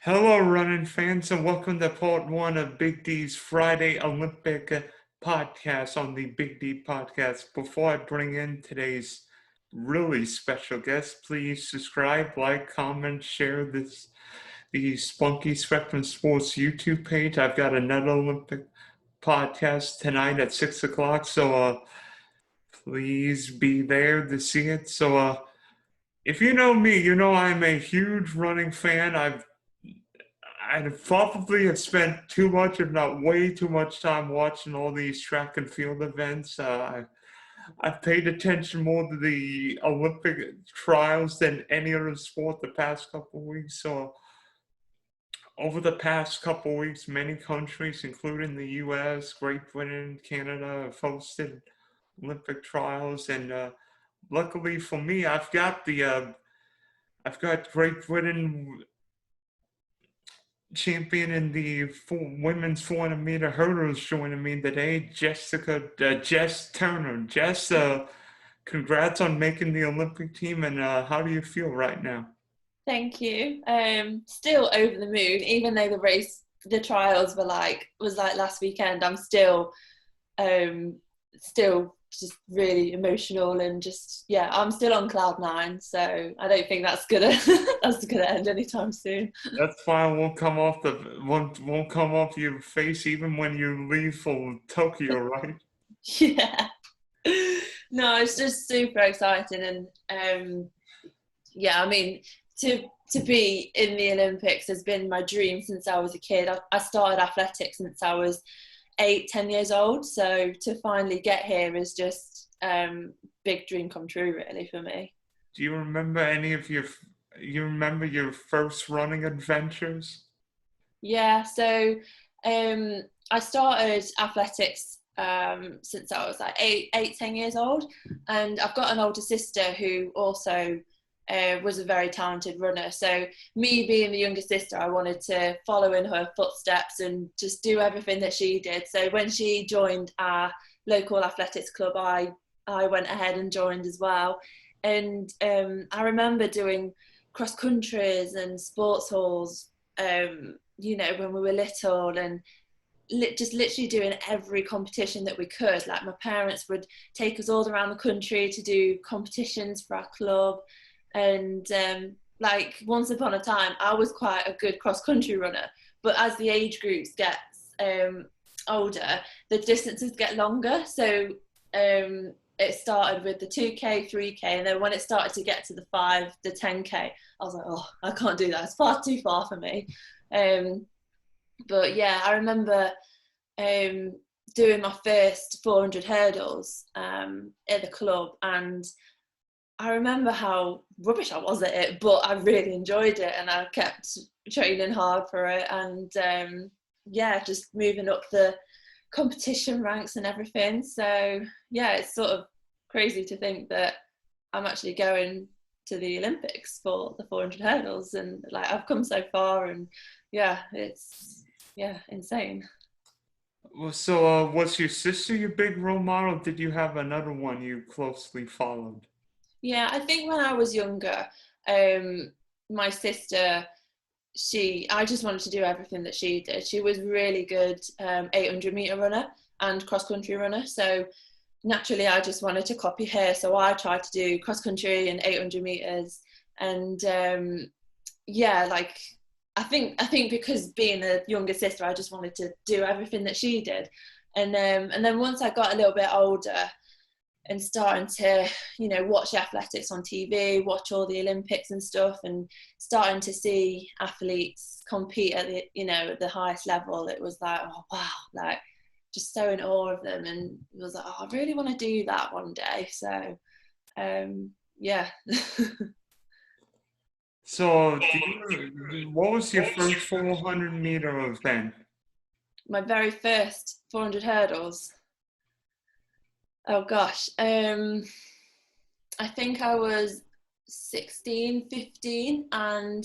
Hello, running fans, and welcome to part one of Big D's Friday Olympic podcast on the Big D podcast. Before I bring in today's really special guest, please subscribe, like, comment, share the Spunky Spectrum Sports YouTube page. I've got another Olympic podcast tonight at 6 o'clock, so please be there to see it. If you know me, you know I'm a huge running fan. I probably have spent too much, if not way too much time watching all these track and field events. I've paid attention more to the Olympic trials than any other sport the past couple of weeks. So over the past couple of weeks, many countries, including the U.S., Great Britain, Canada, have hosted Olympic trials, and luckily for me, I've got Great Britain champion in the women's 400-meter hurdles joining me today, Jess Turner. Jess, congrats on making the Olympic team, and how do you feel right now? Thank you. Still over the moon, even though the trials was like last weekend. I'm still just really emotional and just I'm still on cloud nine. So I don't think that's gonna that's gonna end anytime soon. That smile won't come off your face even when you leave for Tokyo, right? Yeah. No, it's just super exciting and I mean to be in the Olympics has been my dream since I was a kid. I started athletics since I was 8, 10 years old. So to finally get here is just big dream come true, really, for me. Do you remember you remember your first running adventures? Yeah. So I started athletics since I was like 8, 10 years old, and I've got an older sister who also was a very talented runner. So me being the younger sister, I wanted to follow in her footsteps and just do everything that she did. So when she joined our local athletics club, I went ahead and joined as well. And I remember doing cross countries and sports halls, when we were little, and just literally doing every competition that we could. Like my parents would take us all around the country to do competitions for our club, and like once upon a time I was quite a good cross country runner, but as the age groups get older, the distances get longer. So it started with the 2K, 3K, and then when it started to get to the 5, the 10K, I was like, oh, I can't do that, it's far too far for me. But yeah, I remember doing my first 400 hurdles at the club, and I remember how rubbish I was at it, but I really enjoyed it, and I kept training hard for it, and just moving up the competition ranks and everything. So yeah, it's sort of crazy to think that I'm actually going to the Olympics for the 400 hurdles, and like I've come so far, and it's insane. Well, was your sister your big role model? Did you have another one you closely followed? Yeah, I think when I was younger, my sister, I just wanted to do everything that she did. She was really good 800-meter runner and cross country runner. So naturally, I just wanted to copy her. So I tried to do cross country and 800 meters. And like I think because being a younger sister, I just wanted to do everything that she did. And then once I got a little bit older, and starting to watch athletics on TV, watch all the Olympics and stuff, and starting to see athletes compete at the highest level, it was like, oh wow, like just so in awe of them, and it was like, oh, I really want to do that one day. So yeah. What was your first 400-meter event? My very first 400 hurdles, oh gosh, I think I was 16, 15, and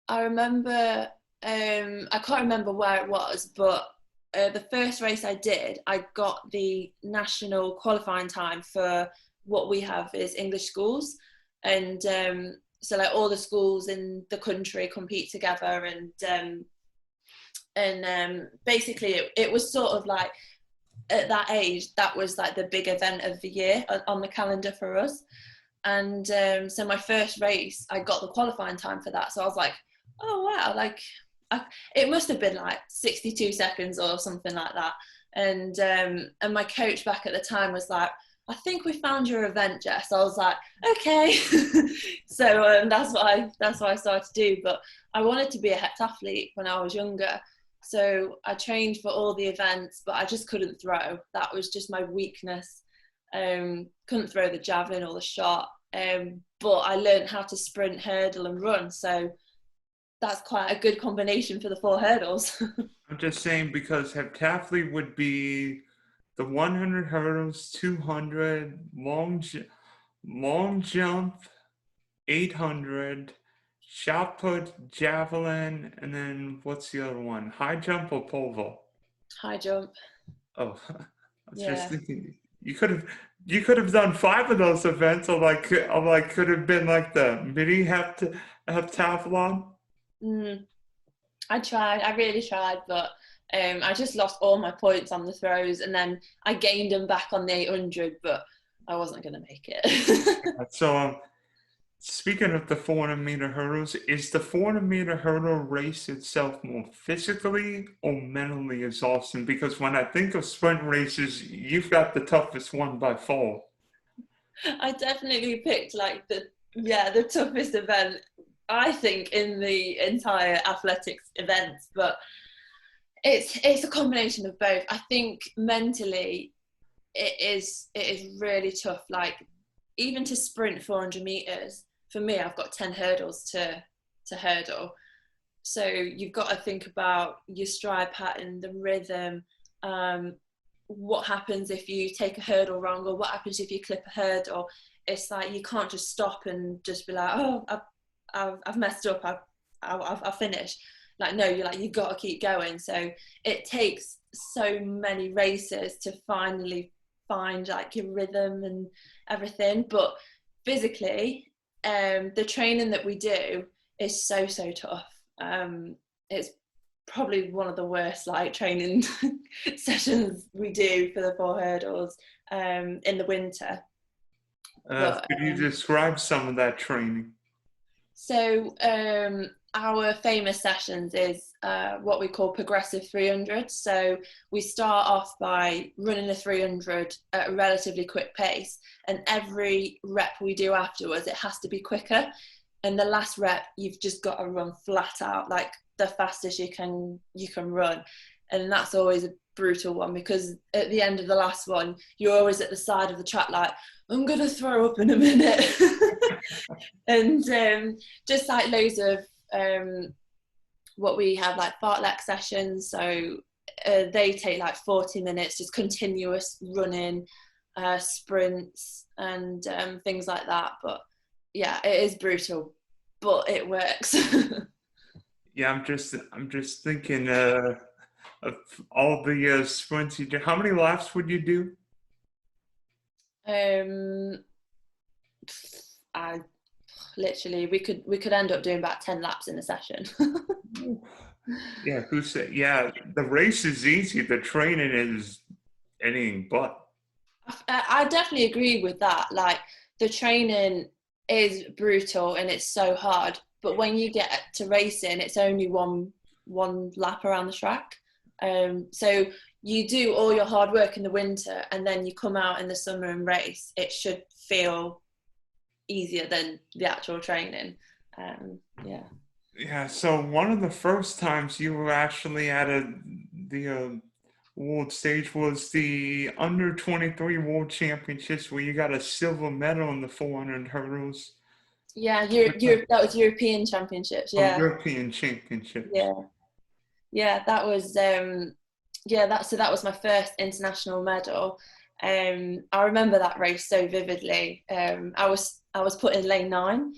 I remember, I can't remember where it was, but the first race I did, I got the national qualifying time for what we have is English schools. And so like all the schools in the country compete together, and basically it was sort of like, at that age, that was like the big event of the year on the calendar for us. And so my first race, I got the qualifying time for that. So I was like, oh wow, like it must have been like 62 seconds or something like that. And my coach back at the time was like, I think we found your event, Jess. I was like, okay. So that's what I started to do. But I wanted to be a heptathlete when I was younger. So I trained for all the events, but I just couldn't throw. That was just my weakness. Couldn't throw the javelin or the shot. But I learned how to sprint, hurdle and run. So that's quite a good combination for the 4 hurdles. I'm just saying because heptathlete would be the 100 hurdles, 200 long jump, 800 shot put, javelin, and then what's the other one? High jump or pole vault? High jump. Oh, I was just Yeah. thinking you could have done 5 of those events, or like could have been like the mini heptathlon. Mm. I really tried, but I just lost all my points on the throws, and then I gained them back on the 800, but I wasn't going to make it. So, speaking of the 400-meter hurdles, is the 400-meter hurdle race itself more physically or mentally exhausting? Because when I think of sprint races, you've got the toughest one by far. I definitely picked like the toughest event, I think, in the entire athletics events, but it's a combination of both. I think mentally it is really tough. Like, even to sprint 400 meters, for me, I've got 10 hurdles to hurdle. So you've got to think about your stride pattern, the rhythm, what happens if you take a hurdle wrong, or what happens if you clip a hurdle. It's like you can't just stop and just be like, oh, I've messed up, I'll finish. Like, no, you've got to keep going. So it takes so many races to finally find like your rhythm and everything. But physically, the training that we do is so tough. It's probably one of the worst like training sessions we do for the 4 hurdles in the winter. But Could you describe some of that training? so our famous sessions is what we call progressive 300. So we start off by running a 300 at a relatively quick pace, and every rep we do afterwards, it has to be quicker. And the last rep, you've just got to run flat out, like the fastest you can run. And that's always a brutal one, because at the end of the last one, you're always at the side of the track like, I'm gonna throw up in a minute. And just like loads of what we have, like fartlek sessions. So they take like 40 minutes, just continuous running, sprints and things like that. But yeah, it is brutal, but it works. Yeah, I'm just thinking of all the sprints you do. How many laps would you do? I literally, we could end up doing about 10 laps in a session. Yeah, who said? Yeah, the race is easy. The training is anything but. I definitely agree with that. Like, the training is brutal and it's so hard, but when you get to racing, it's only one lap around the track. So you do all your hard work in the winter, and then you come out in the summer and race. It should feel easier than the actual training. Yeah. Yeah, so one of the first times you were actually at the world stage was the under 23 world championships, where you got a silver medal in the 400 hurdles. Yeah, that was European Championships. Oh, Yeah, European championships. yeah, yeah. That was that was my first international medal. I remember that race so vividly. I was put in lane 9,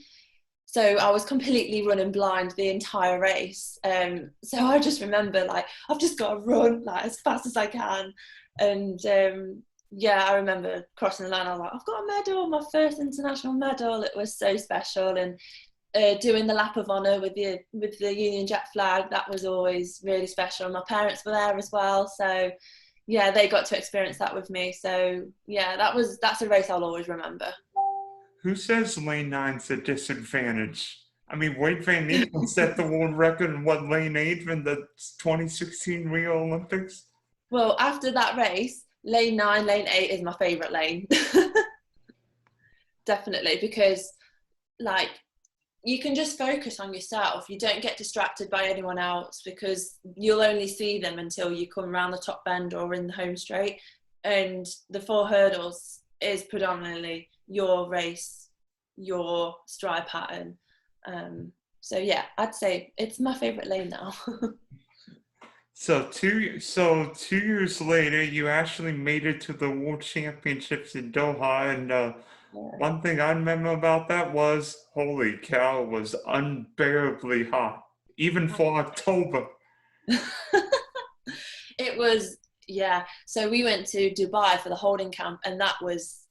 so I was completely running blind the entire race. So I just remember, like, I've just got to run like as fast as I can. And yeah, I remember crossing the line. I was like, I've got a medal, my first international medal. It was so special. And doing the lap of honour with the Union Jack flag, that was always really special. My parents were there as well, so yeah, they got to experience that with me. So yeah, that's a race I'll always remember. Who says lane nine's a disadvantage? I mean, Wade Van Aert set the world record in what, lane 8 in the 2016 Rio Olympics? Well, after that race, lane 9, lane 8 is my favourite lane. Definitely, because like you can just focus on yourself. You don't get distracted by anyone else because you'll only see them until you come around the top bend or in the home straight. And the 4 hurdles is predominantly your race, your stride pattern. So yeah, I'd say it's my favourite lane now. So 2 years later, you actually made it to the World Championships in Doha, and Yeah. one thing I remember about that was, holy cow, it was unbearably hot, even for October. It was, yeah. So we went to Dubai for the holding camp, and that was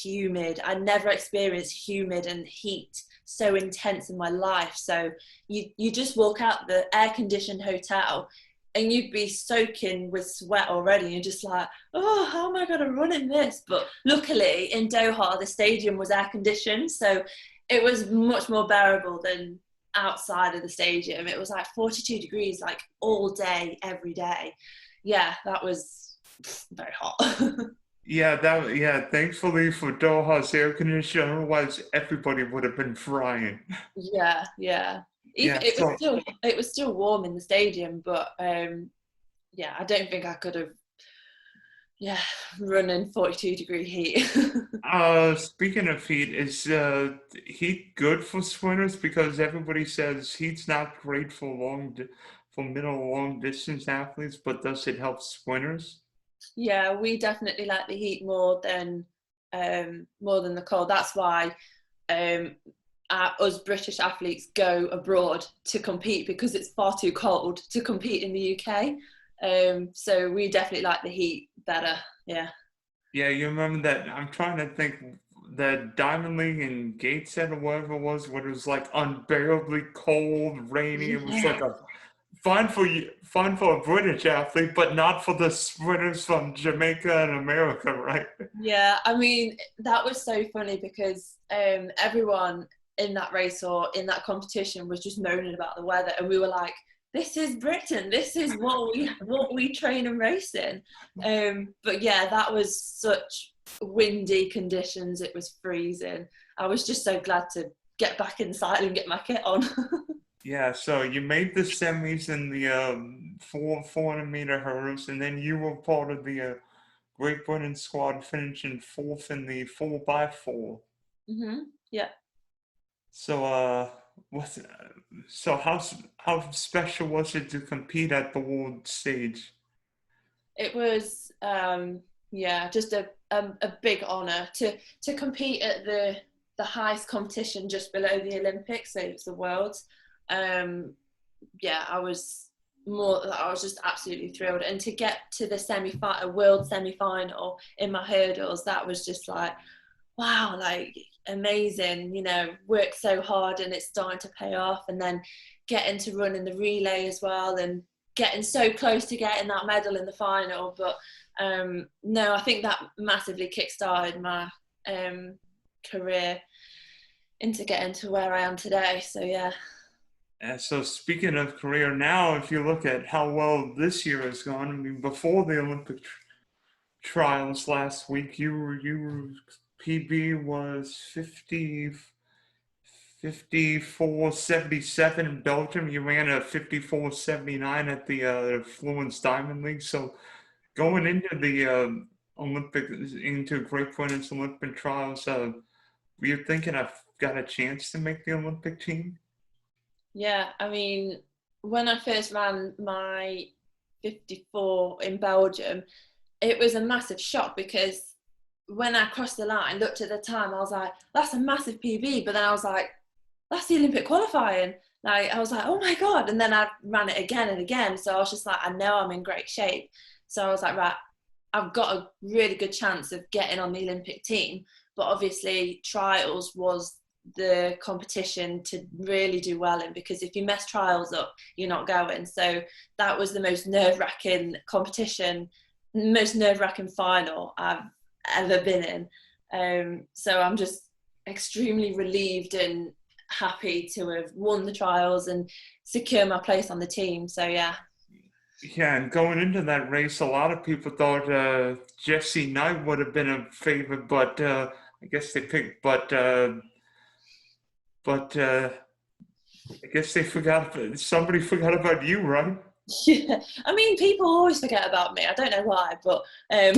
humid. I never experienced humid and heat so intense in my life. So you just walk out the air conditioned hotel and you'd be soaking with sweat already. You're just like, oh, how am I going to run in this? But luckily in Doha, the stadium was air conditioned. So it was much more bearable than outside of the stadium. It was like 42 degrees, like all day, every day. Yeah, that was very hot. Yeah, thankfully for Doha's air conditioning, otherwise everybody would have been frying. Yeah, yeah. Even Yeah, so it was still warm in the stadium, but yeah, I don't think I could have yeah run in 42-degree heat. speaking of heat, is heat good for sprinters? Because everybody says heat's not great for for middle long distance athletes, but does it help sprinters? Yeah, we definitely like the heat more than the cold. That's why um us British athletes go abroad to compete because it's far too cold to compete in the UK. So we definitely like the heat better. Yeah. Yeah, you remember that? I'm trying to think, the Diamond League in Gateshead or whatever it was, where it was like unbearably cold, rainy. It was like Yeah. a fun for a British athlete, but not for the sprinters from Jamaica and America, right? Yeah, I mean that was so funny because everyone in that race or in that competition was just moaning about the weather, and we were like, "This is Britain. This is what we train and race in." But yeah, that was such windy conditions. It was freezing. I was just so glad to get back inside and get my kit on. Yeah, so you made the semis in the 400-meter hurdles, and then you were part of the Great Britain squad, finishing fourth in the 4x4. Yeah. So, what's so how special was it to compete at the world stage? It was yeah, just a big honour to compete at the highest competition just below the Olympics, so it's the Worlds. Um, yeah, I was just absolutely thrilled, and to get to the a world semi final in my hurdles, that was just like wow, like amazing. Worked so hard and it's starting to pay off, and then getting to run in the relay as well, and getting so close to getting that medal in the final. But no, I think that massively kick-started my career into getting to where I am today. So yeah. So speaking of career now, if you look at how well this year has gone, I mean, before the Olympic trials last week, you PB was 54.77 in Belgium. You ran a 54.79 at the Fluence Diamond League. So going into the into Great Britain's Olympic trials, were you thinking I've got a chance to make the Olympic team? Yeah, I mean, when I first ran my 54 in Belgium, it was a massive shock because when I crossed the line, looked at the time, I was like, that's a massive PB. But then I was like, that's the Olympic qualifying. Like, I was like, oh my God. And then I ran it again and again. So I was just like, I know I'm in great shape. So I was like, right, I've got a really good chance of getting on the Olympic team. But obviously, trials was the competition to really do well in, because if you mess trials up, you're not going. So that was the most nerve-wracking competition, most nerve-wracking final I've ever been in. So I'm just extremely relieved and happy to have won the trials and secure my place on the team. So yeah. Yeah, and going into that race, a lot of people thought Jesse Knight would have been a favorite, but I guess they picked, but I guess they forgot. Somebody forgot about you, right? Yeah, I mean, people always forget about me. I don't know why, but um,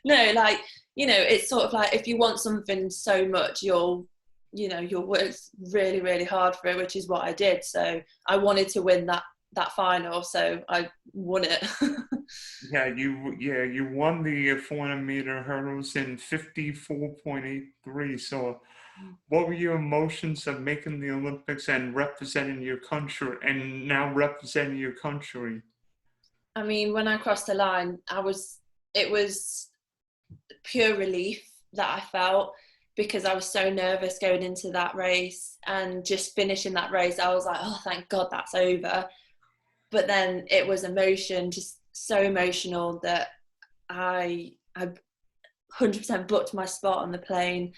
no, like, it's sort of like if you want something so much, you'll work really, really hard for it, which is what I did. So I wanted to win that final, so I won it. You won the 400-meter hurdles in 54.83. So, what were your emotions of making the Olympics and representing your country, and now representing your country? I mean, when I crossed the line, it was pure relief that I felt, because I was so nervous going into that race, and just finishing that race, I was like, oh, thank God that's over. But then it was emotion, just so emotional that I 100% booked my spot on the plane.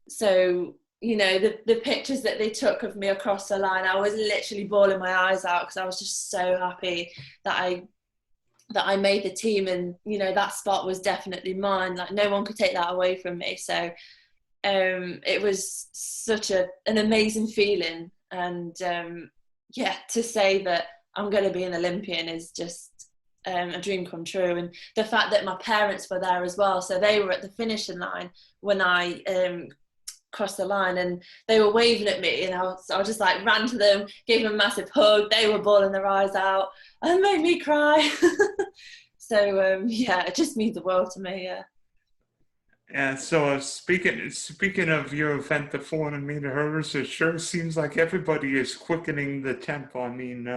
So the pictures that they took of me across the line, I was literally bawling my eyes out, because I was just so happy that I made the team, and that spot was definitely mine. Like, no one could take that away from me. So it was such an amazing feeling, and to say that I'm going to be an Olympian is just a dream come true. And the fact that my parents were there as well, so they were at the finishing line when I crossed the line, and they were waving at me, and I was just like, ran to them, gave them a massive hug. They were bawling their eyes out and made me cry. So it just means the world to me. Yeah. Yeah, so speaking of your event, the 400-meter hurdles, it sure seems like everybody is quickening the tempo. I mean,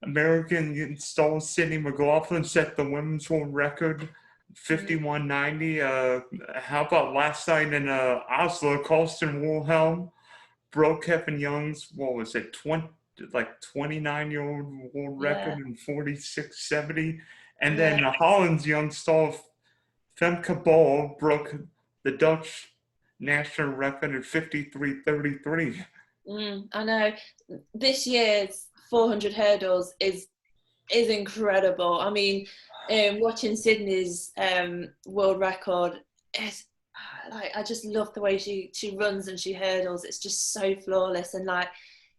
American star Sydney McLaughlin set the women's world record, 51.90. How about last night in Oslo, Colston Wilhelm broke Kevin Young's, what was it, 29-year-old world record Yeah. in 46.70. And Yeah. then Holland's young star Femke Bol broke the Dutch national record at 53.33. I know. This year's 400 hurdles is incredible. I mean, watching Sydney's world record is like, I just love the way she runs and she hurdles. It's just so flawless, and like,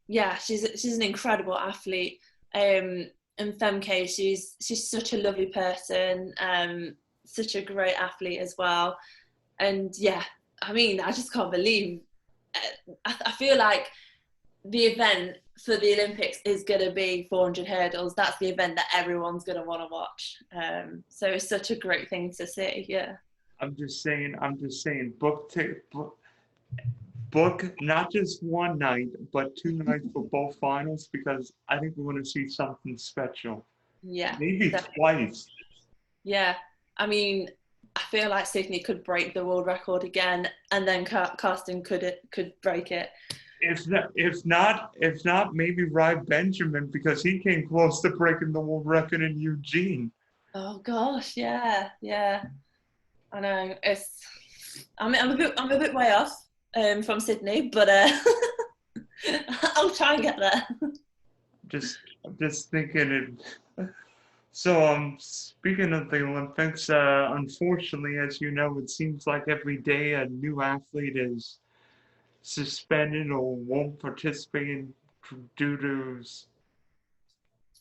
yeah, she's an incredible athlete. And Femke, she's such a lovely person, such a great athlete as well. And yeah, I mean, I just can't believe. I feel like the event for the Olympics is going to be 400 hurdles. That's the event that everyone's going to want to watch. So it's such a great thing to see. Yeah. I'm just saying, book not just one night, but 2 nights for both finals, because I think we're going to see something special. Yeah. Maybe Definitely. twice. Yeah. I mean, I feel like Sydney could break the world record again, and then Karsten could break it. If not, maybe Ry Benjamin, because he came close to breaking the world record in Eugene. Oh gosh, yeah, yeah. I know. I'm a bit way off from Sydney, but I'll try and get there. I'm just thinking it. So, speaking of the Olympics, unfortunately, as you know, it seems like every day a new athlete is suspended or won't participate due to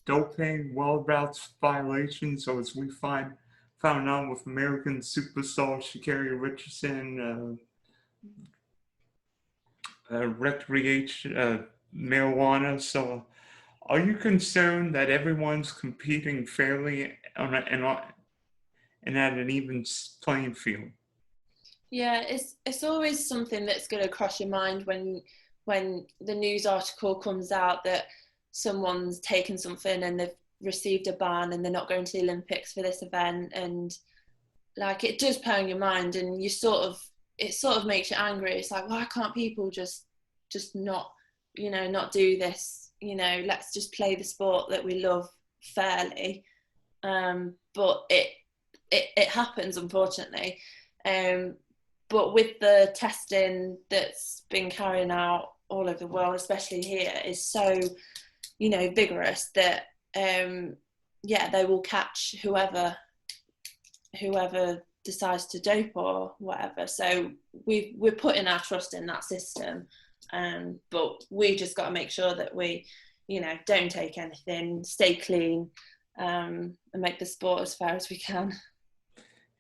doping, world routes violations, or as we found out with American superstar Sha'Carri Richardson, recreation, marijuana. So, are you concerned that everyone's competing fairly and at an even playing field? Yeah, it's always something that's going to cross your mind when the news article comes out that someone's taken something and they've received a ban and they're not going to the Olympics for this event, and like, it does play on your mind, and you sort of it sort of makes you angry. It's like, why can't people just not, not do this? Let's just play the sport that we love fairly. But it happens, unfortunately. But with the testing that's been carried out all over the world, especially here, is so, vigorous that they will catch whoever decides to dope or whatever. So we're putting our trust in that system, but we just got to make sure that we, don't take anything, stay clean, and make the sport as fair as we can.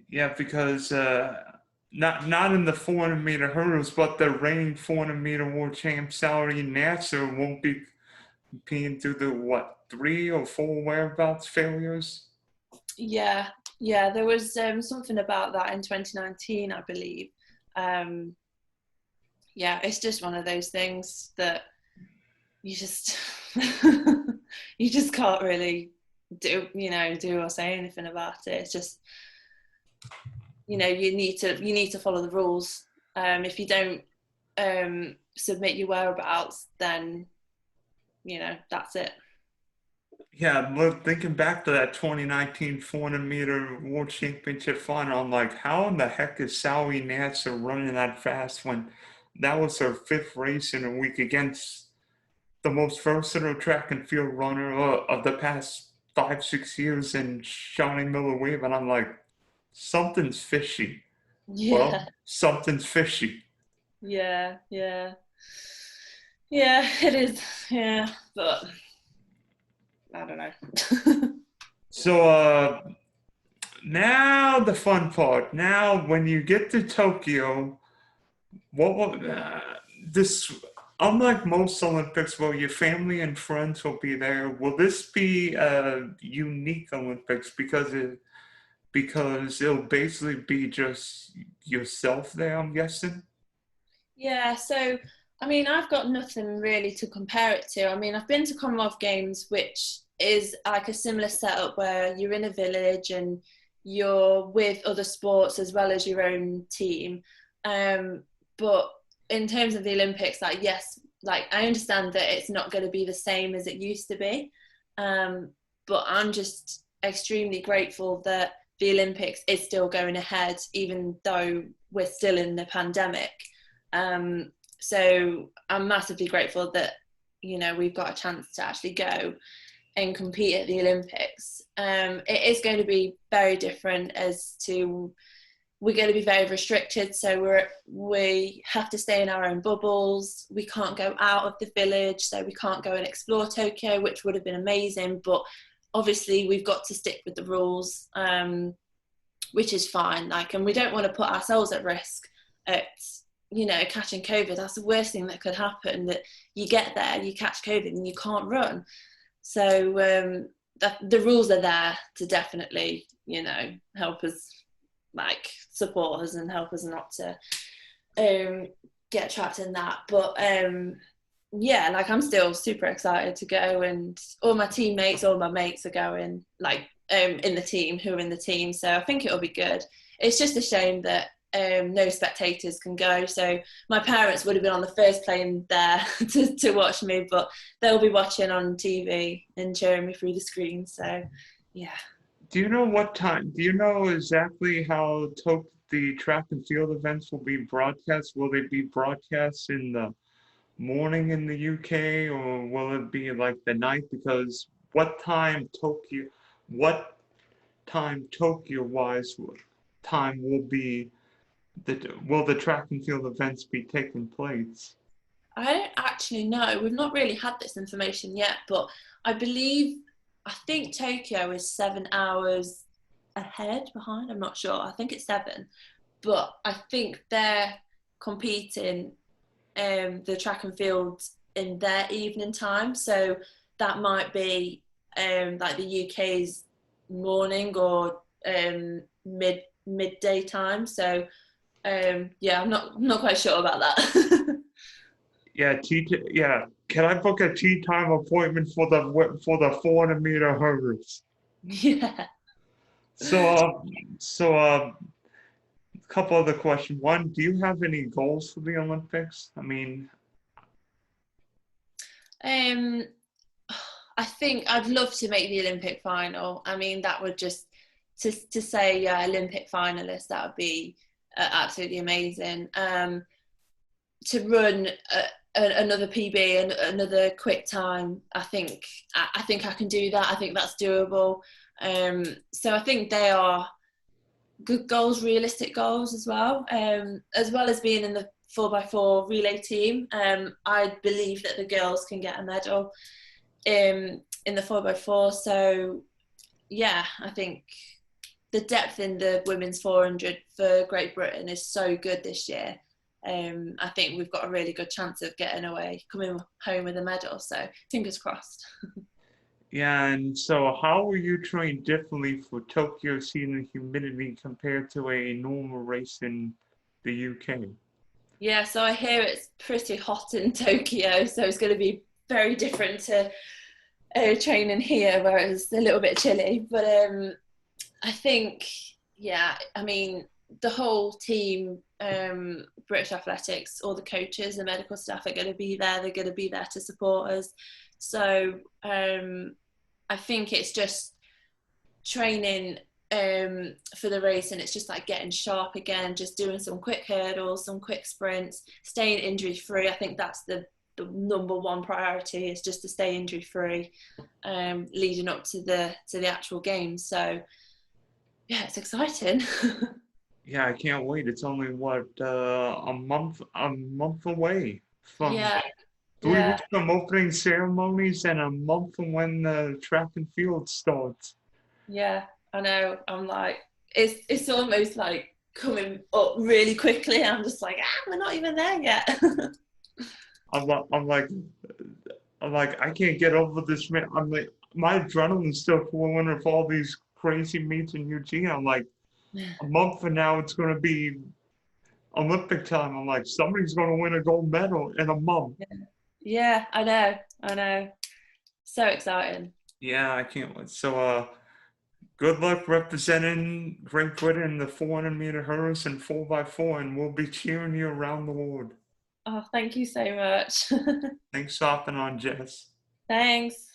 Yeah, because not in the 400-meter hurdles, but the reigning 400-meter world champ Sally Nasser won't be competing due to 3 or 4 whereabouts failures. Yeah, there was something about that in 2019, I believe. It's just one of those things that you just you just can't really do or say anything about it. It's just, you need to follow the rules. If you don't submit your whereabouts, then that's it. Yeah, look, thinking back to that 2019 400-meter World Championship final, I'm like, how in the heck is Sally Nasser running that fast when that was her 5th race in a week against the most versatile track and field runner of the past 5-6 years in Shawnee Miller Wave? And I'm like, something's fishy. Yeah. Well, something's fishy. Yeah, it is. Yeah, but I don't know. So now the fun part. Now when you get to Tokyo, what will this? Unlike most Olympics, where your family and friends will be there, will this be a unique Olympics because it'll basically be just yourself there, I'm guessing? Yeah, so I mean, I've got nothing really to compare it to. I mean, I've been to Commonwealth Games, which is like a similar setup where you're in a village and you're with other sports as well as your own team. But in terms of the Olympics, like, yes, like I understand that it's not going to be the same as it used to be. But I'm just extremely grateful that the Olympics is still going ahead, even though we're still in the pandemic. So I'm massively grateful that, we've got a chance to actually go and compete at the Olympics. It is going to be very different as to, we're going to be very restricted. So we have to stay in our own bubbles. We can't go out of the village. So we can't go and explore Tokyo, which would have been amazing. But obviously we've got to stick with the rules, which is fine. And we don't want to put ourselves at risk at, catching COVID. That's the worst thing that could happen, that you get there, you catch COVID and you can't run. So the rules are there to definitely, help us, support us and help us not to get trapped in that. But I'm still super excited to go, and all my teammates, all my mates are going, in the team, who are in the team. So I think it'll be good. It's just a shame that no spectators can go. So my parents would have been on the first plane there to watch me, but they'll be watching on TV and cheering me through the screen. So, yeah. Do you know what time? Do you know exactly how the track and field events will be broadcast? Will they be broadcast in the morning in the UK, or will it be like the night? Because what time Tokyo-wise time will the track and field events be taking place? I don't actually know. We've not really had this information yet, but I think Tokyo is 7 hours behind. I'm not sure. I think it's 7, but I think they're competing the track and field in their evening time. So that might be the UK's morning or midday time. So I'm not quite sure about that. Yeah, Can I book a tea time appointment for the 400-meter hurdles? Yeah. So couple other questions. One, do you have any goals for the Olympics? I mean, Um, I think I'd love to make the Olympic final. I mean, that would just to say Olympic finalist. That would be absolutely amazing. To run another PB and another quick time, I think I can do that. I think that's doable. So I think they are good goals, realistic goals as well as being in the 4x4 relay team. I believe that the girls can get a medal in the 4x4. So yeah, I think the depth in the women's 400 for Great Britain is so good this year. I think we've got a really good chance of coming home with a medal. So fingers crossed. yeah, and so how are you trained differently for Tokyo seeing humidity compared to a normal race in the UK? Yeah, so I hear it's pretty hot in Tokyo, so it's going to be very different to training here, where it's a little bit chilly. But I think, yeah, I mean, the whole team, British Athletics, all the coaches, the medical staff are going to be there. They're going to be there to support us. So I think it's just training for the race, and it's just like getting sharp again, just doing some quick hurdles, some quick sprints, staying injury free. I think that's the number one priority, is just to stay injury free leading up to the actual game. So yeah, it's exciting. Yeah, I can't wait. It's only what a month away from Yeah, 3 weeks yeah, from opening ceremonies and a month from when the track and field starts. yeah. I know. I'm like, it's almost like coming up really quickly. I'm just like, we're not even there yet. I'm like, I'm like, I'm like, I can't get over this, man. I'm like, my adrenaline's still flowing with all these crazy meets in Eugene. I'm like, a month from now, it's going to be Olympic time. I'm like, somebody's going to win a gold medal in a month. Yeah, I know. I know. So exciting. Yeah, I can't wait. So, good luck representing Great Britain in the 400-meter hurdles and 4x4, and we'll be cheering you around the world. Oh, thank you so much. Thanks for hopping on, Jess. Thanks.